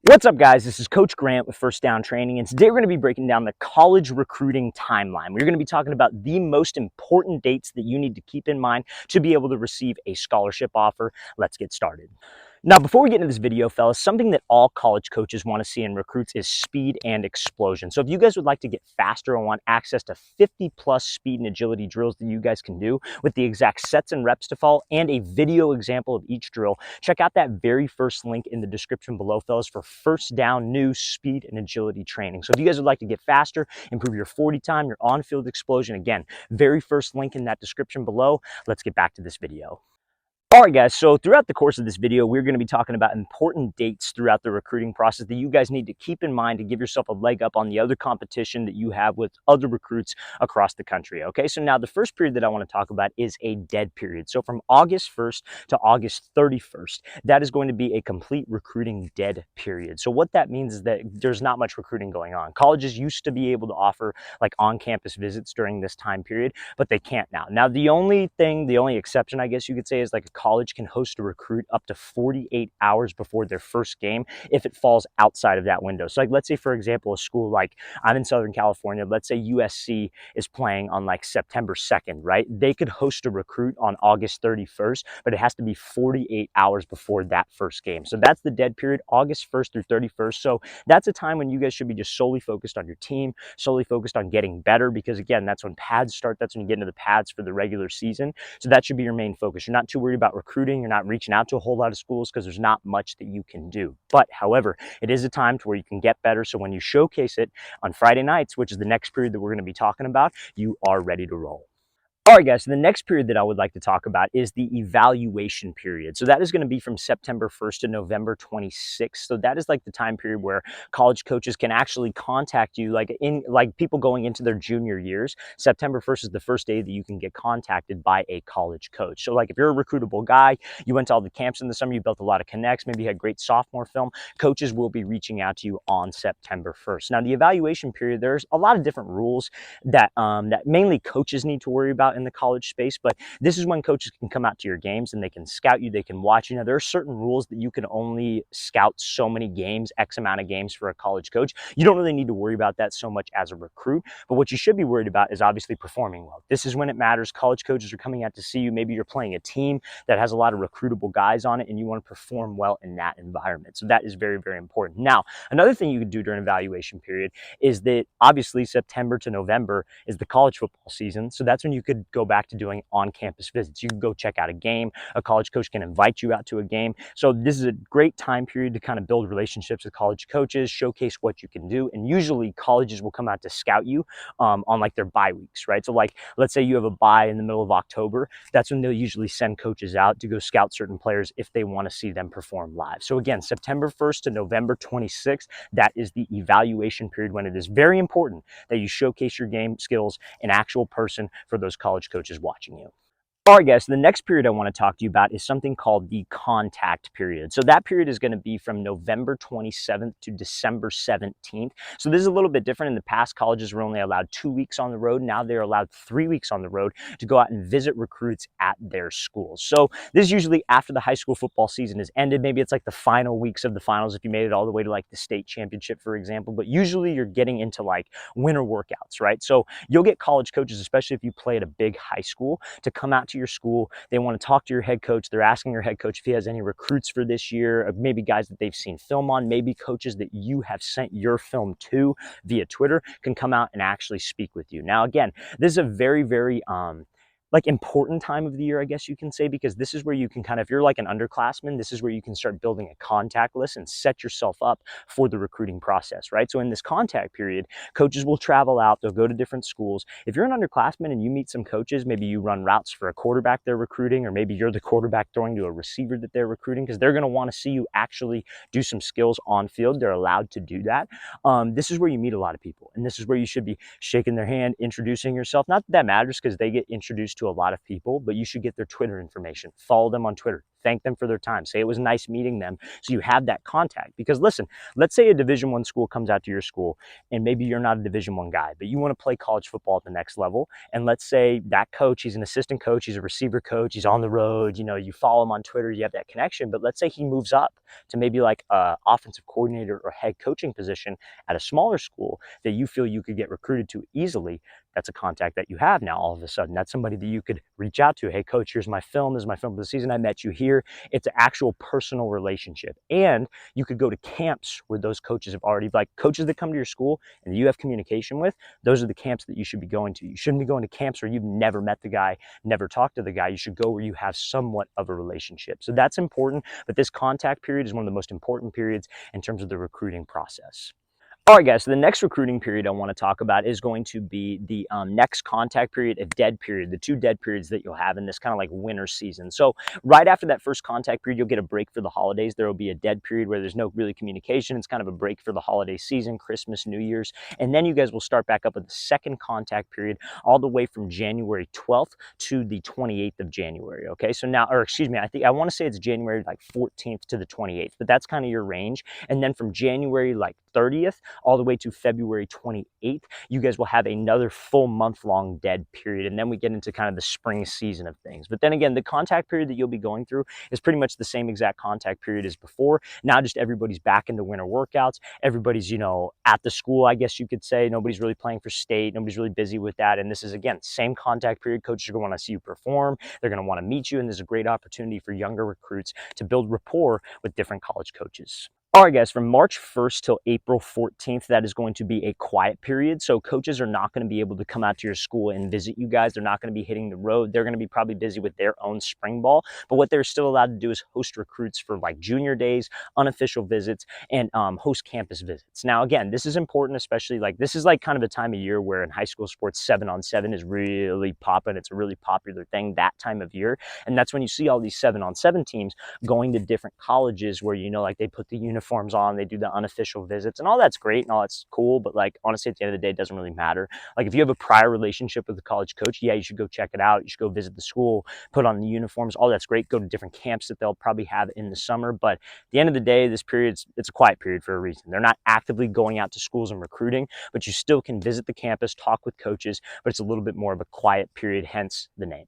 What's up, guys? This is Coach Grant with First Down Training, and today we're going to be breaking down the college recruiting timeline. We're going to be talking about the most important dates that you need to keep in mind to be able to receive a scholarship offer. Let's get started. Now, before we get into this video, fellas, something that all college coaches want to see in recruits is speed and explosion. So if you guys would like to get faster and want access to 50+ speed and agility drills that you guys can do with the exact sets and reps to follow and a video example of each drill, check out that very first link in the description below, fellas, for First Down new speed and agility training. So if you guys would like to get faster, improve your 40 time, your on-field explosion, again, very first link in that description below. Let's get back to this video. All right, guys, so throughout the course of this video, we're going to be talking about important dates throughout the recruiting process that you guys need to keep in mind to give yourself a leg up on the other competition that you have with other recruits across the country, okay? So now the first period that I want to talk about is a dead period. So from August 1st to August 31st, that is going to be a complete recruiting dead period. So what that means is that there's not much recruiting going on. Colleges used to be able to offer like on-campus visits during this time period, but they can't now. Now, the only exception, I guess you could say, is like a college can host a recruit up to 48 hours before their first game if it falls outside of that window. So like, let's say, for example, a school like, I'm in Southern California, let's say USC is playing on like September 2nd, right? They could host a recruit on August 31st, but it has to be 48 hours before that first game. So that's the dead period, August 1st through 31st. So that's a time when you guys should be just solely focused on your team, solely focused on getting better, because again, that's when pads start. That's when you get into the pads for the regular season. So that should be your main focus. You're not too worried about recruiting. You're not reaching out to a whole lot of schools because there's not much that you can do. But however, it is a time to where you can get better. So when you showcase it on Friday nights, which is the next period that we're going to be talking about, you are ready to roll. All right, guys, so the next period that I would like to talk about is the evaluation period. So that is going to be from September 1st to November 26th. So that is like the time period where college coaches can actually contact you, like people going into their junior years. September 1st is the first day that you can get contacted by a college coach. So like if you're a recruitable guy, you went to all the camps in the summer, you built a lot of connects, maybe you had great sophomore film, coaches will be reaching out to you on September 1st. Now, the evaluation period, there's a lot of different rules that mainly coaches need to worry about in the college space, but this is when coaches can come out to your games and they can scout you, they can watch you. Now, there are certain rules that you can only scout so many games, X amount of games for a college coach. You don't really need to worry about that so much as a recruit, but what you should be worried about is obviously performing well. This is when it matters. College coaches are coming out to see you. Maybe you're playing a team that has a lot of recruitable guys on it and you want to perform well in that environment. So that is very, very important. Now, another thing you can do during evaluation period is that obviously September to November is the college football season. So that's when you could go back to doing on-campus visits. You can go check out a game. A college coach can invite you out to a game. So this is a great time period to kind of build relationships with college coaches, showcase what you can do. And usually colleges will come out to scout you on like their bye weeks, right? So like, let's say you have a bye in the middle of October. That's when they'll usually send coaches out to go scout certain players if they want to see them perform live. So again, September 1st to November 26th, that is the evaluation period when it is very important that you showcase your game skills in actual person for those college coaches watching you. All right, guys, so the next period I want to talk to you about is something called the contact period. So that period is going to be from November 27th to December 17th. So this is a little bit different. In the past, colleges were only allowed 2 weeks on the road. Now they're allowed 3 weeks on the road to go out and visit recruits at their schools. So this is usually after the high school football season has ended. Maybe it's like the final weeks of the finals if you made it all the way to like the state championship, for example. But usually you're getting into like winter workouts, right? So you'll get college coaches, especially if you play at a big high school, to come out to your school. They want to talk to your head coach. They're asking your head coach if he has any recruits for this year, maybe guys that they've seen film on, maybe coaches that you have sent your film to via Twitter can come out and actually speak with you. Now, again, this is a very, very like important time of the year, I guess you can say, because this is where you can kind of, if you're like an underclassman, this is where you can start building a contact list and set yourself up for the recruiting process, right? So in this contact period, coaches will travel out, they'll go to different schools. If you're an underclassman and you meet some coaches, maybe you run routes for a quarterback they're recruiting, or maybe you're the quarterback throwing to a receiver that they're recruiting, because they're going to want to see you actually do some skills on field. They're allowed to do that. This is where you meet a lot of people, and this is where you should be shaking their hand, introducing yourself. Not that that matters because they get introduced to a lot of people, but you should get their Twitter information. Follow them on Twitter. thank them for their time, say it was nice meeting them, so you have that contact. Because listen, let's say a Division I school comes out to your school, and maybe you're not a Division I guy, but you want to play college football at the next level. And let's say that coach, he's an assistant coach, he's a receiver coach, he's on the road, you follow him on Twitter, you have that connection. But let's say he moves up to maybe like a offensive coordinator or head coaching position at a smaller school that you feel you could get recruited to easily. That's a contact that you have now all of a sudden. That's somebody that you could reach out to. Hey, coach, here's my film. This is my film for the season. I met you here. It's an actual personal relationship. And you could go to camps where those coaches have already, like coaches that come to your school and you have communication with, those are the camps that you should be going to. You shouldn't be going to camps where you've never met the guy, never talked to the guy. You should go where you have somewhat of a relationship. So that's important. But this contact period is one of the most important periods in terms of the recruiting process. All right, guys, so the next recruiting period I want to talk about is going to be the next contact period, a dead period, the 2 dead periods that you'll have in this kind of like winter season. So right after that first contact period, you'll get a break for the holidays. There will be a dead period where there's no really communication. It's kind of a break for the holiday season, Christmas, New Year's. And then you guys will start back up with the second contact period all the way from January 12th to the 28th of January, okay? So now, or excuse me, I want to say it's January like 14th to the 28th, but that's kind of your range. And then from January like 30th all the way to February 28th, you guys will have another full month-long dead period. And then we get into kind of the spring season of things. But then again, the contact period that you'll be going through is pretty much the same exact contact period as before. Now just everybody's back into winter workouts. Everybody's, at the school, I guess you could say. Nobody's really playing for state. Nobody's really busy with that. And this is, again, same contact period. Coaches are going to want to see you perform. They're going to want to meet you. And there's a great opportunity for younger recruits to build rapport with different college coaches. All right, guys, from March 1st till April 14th, that is going to be a quiet period. So coaches are not going to be able to come out to your school and visit you guys. They're not going to be hitting the road. They're going to be probably busy with their own spring ball. But what they're still allowed to do is host recruits for like junior days, unofficial visits, and host campus visits. Now, again, this is important, especially like this is like kind of a time of year where in high school sports 7-on-7 is really popping. It's a really popular thing that time of year. And that's when you see all these 7-on-7 teams going to different colleges where, like they put the uniforms on, they do the unofficial visits, and all that's great and all that's cool. But like, honestly, at the end of the day, it doesn't really matter. Like if you have a prior relationship with the college coach, yeah, you should go check it out. You should go visit the school, put on the uniforms, all that's great. Go to different camps that they'll probably have in the summer. But at the end of the day, this period, it's a quiet period for a reason. They're not actively going out to schools and recruiting, but you still can visit the campus, talk with coaches, but it's a little bit more of a quiet period, hence the name.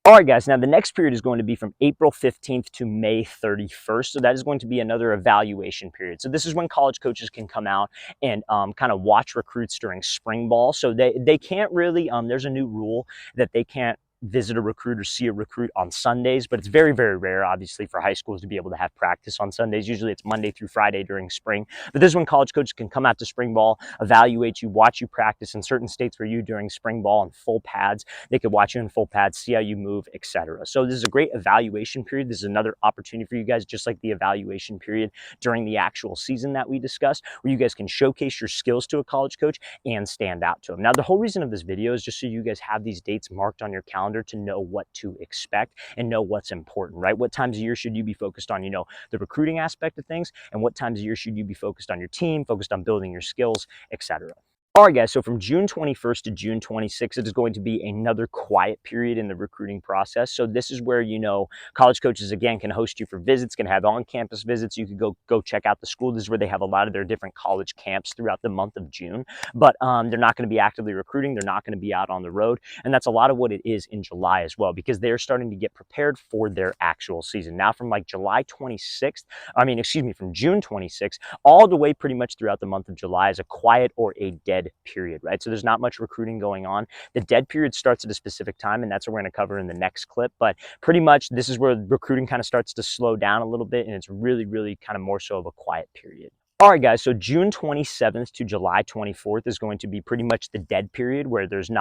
All right, guys, now the next period is going to be from April 15th to May 31st. So that is going to be another evaluation period. So this is when college coaches can come out and kind of watch recruits during spring ball. So they can't really, there's a new rule that they can't visit a recruit or see a recruit on Sundays, but it's very, very rare, obviously, for high schools to be able to have practice on Sundays. Usually it's Monday through Friday during spring. But this is when college coaches can come out to spring ball, evaluate you, watch you practice. In certain states where you during spring ball in full pads, they could watch you in full pads, see how you move, etc. So this is a great evaluation period. This is another opportunity for you guys, just like the evaluation period during the actual season that we discussed, where you guys can showcase your skills to a college coach and stand out to them. Now, the whole reason of this video is just so you guys have these dates marked on your calendar to know what to expect and know what's important, right? What times of year should you be focused on, the recruiting aspect of things, and what times of year should you be focused on your team, focused on building your skills, etc. All right, guys, so from June 21st to June 26th, it is going to be another quiet period in the recruiting process. So this is where, college coaches, again, can host you for visits, can have on-campus visits. You could go check out the school. This is where they have a lot of their different college camps throughout the month of June. But they're not going to be actively recruiting. They're not going to be out on the road. And that's a lot of what it is in July as well, because they're starting to get prepared for their actual season. Now, from like from June 26th, all the way pretty much throughout the month of July is a quiet or a dead period, right? So there's not much recruiting going on. The dead period starts at a specific time, and that's what we're going to cover in the next clip. But pretty much this is where recruiting kind of starts to slow down a little bit, and it's really, really kind of more so of a quiet period. All right, guys, so June 27th to July 24th is going to be pretty much the dead period where there's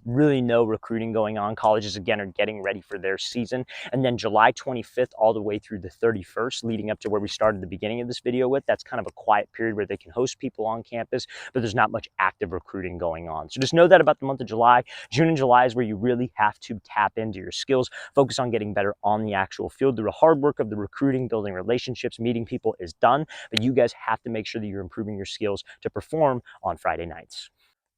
really no recruiting going on. Colleges, again, are getting ready for their season. And then July 25th all the way through the 31st, leading up to where we started the beginning of this video with, that's kind of a quiet period where they can host people on campus, but there's not much active recruiting going on. So just know that about the month of July. June and July is where you really have to tap into your skills, focus on getting better on the actual field. The hard work of the recruiting, building relationships, meeting people is done, but you guys have to make sure that you're improving your skills to perform on Friday nights.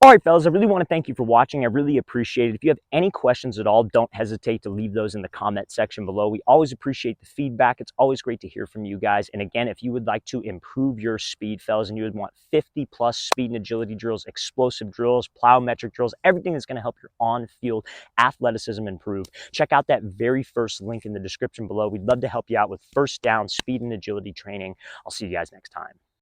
All right, fellas, I really want to thank you for watching. I really appreciate it. If you have any questions at all, don't hesitate to leave those in the comment section below. We always appreciate the feedback. It's always great to hear from you guys. And again, if you would like to improve your speed, fellas, and you would want 50 plus speed and agility drills, explosive drills, plyometric drills, everything that's going to help your on-field athleticism improve, check out that very first link in the description below. We'd love to help you out with first down speed and agility training. I'll see you guys next time.